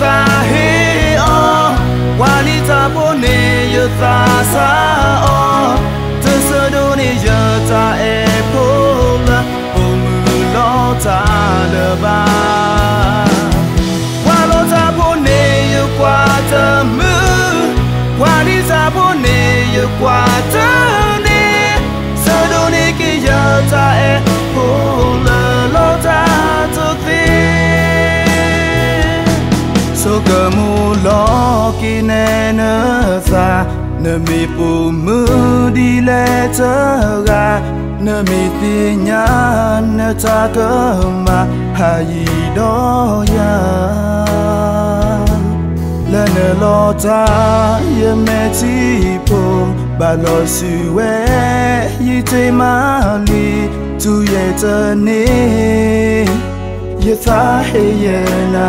ta hi o qua đi ta bố nè giờ ta xa o từ xưa đâu nè giờ ta e bố la bố mưa lo ta đờ ba qua lo ta bố nè giờ qua ta mưa qua đi ta bố nè giờ qua ta nè xưa đâu nè kia giờ ta e bố la lo ta tu so cơ mu lo ki nè nơ xa nơ mi pu mư đi lệ chơ ga nơ mi ti nhá nơ cha cơ mà hà gì đó ya lệ nơ lo ta ye mẹ chi po ba lo su we yi te ma li tu ye chơ ni ye ta he ye na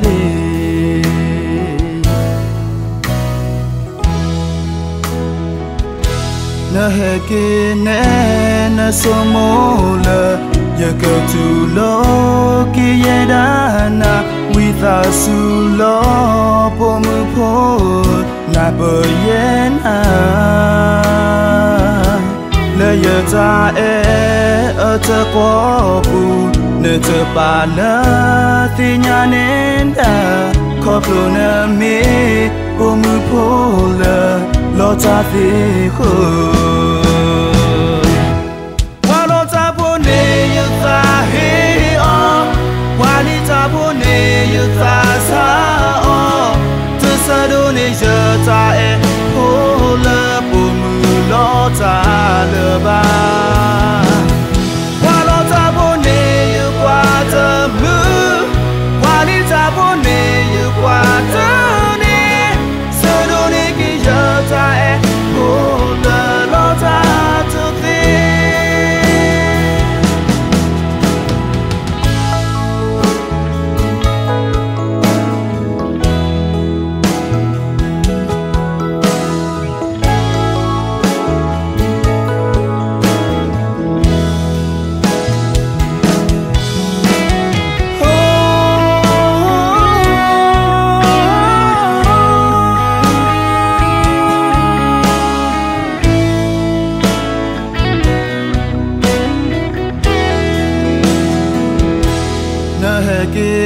li na he ke ne na so mo le ye go to lo ki ye da na with us lo po mu po na bo ye na le ye ta e a ta po pu ne te pa na ti nya ne da ko pro na me po mu po le lo ta ti khu qua lo ta po ne yu ta hi o qua ni ta po ne yu ta sa o tu sa do ne je ta e po le po mu lo ta le ba qua lo ta po ne yu qua ta mu qua ni ta po ne yu qua ta ta e cô lơ lo ta cho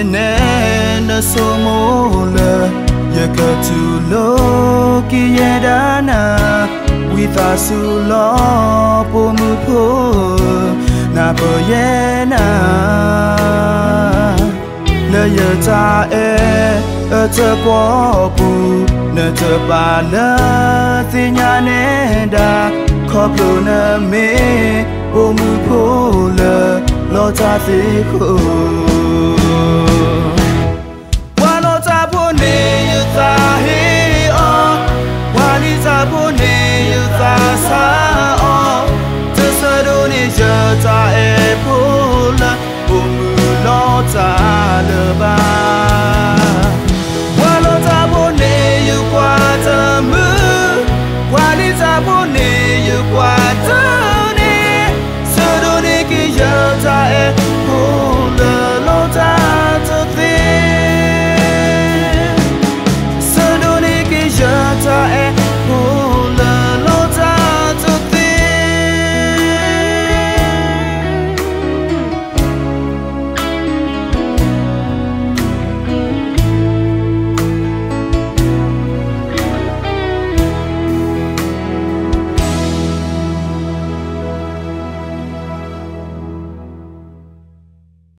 ne na so mo le ye ka tu lo ki ye da na with us lo po mu po na po ye na le ye ta e a te po pu na te pa na ti nya ne da ko pro na me po mu po le lo ta ti ko qua lo ta po ne yu ta hi o qua ni ta po ne yu ta sa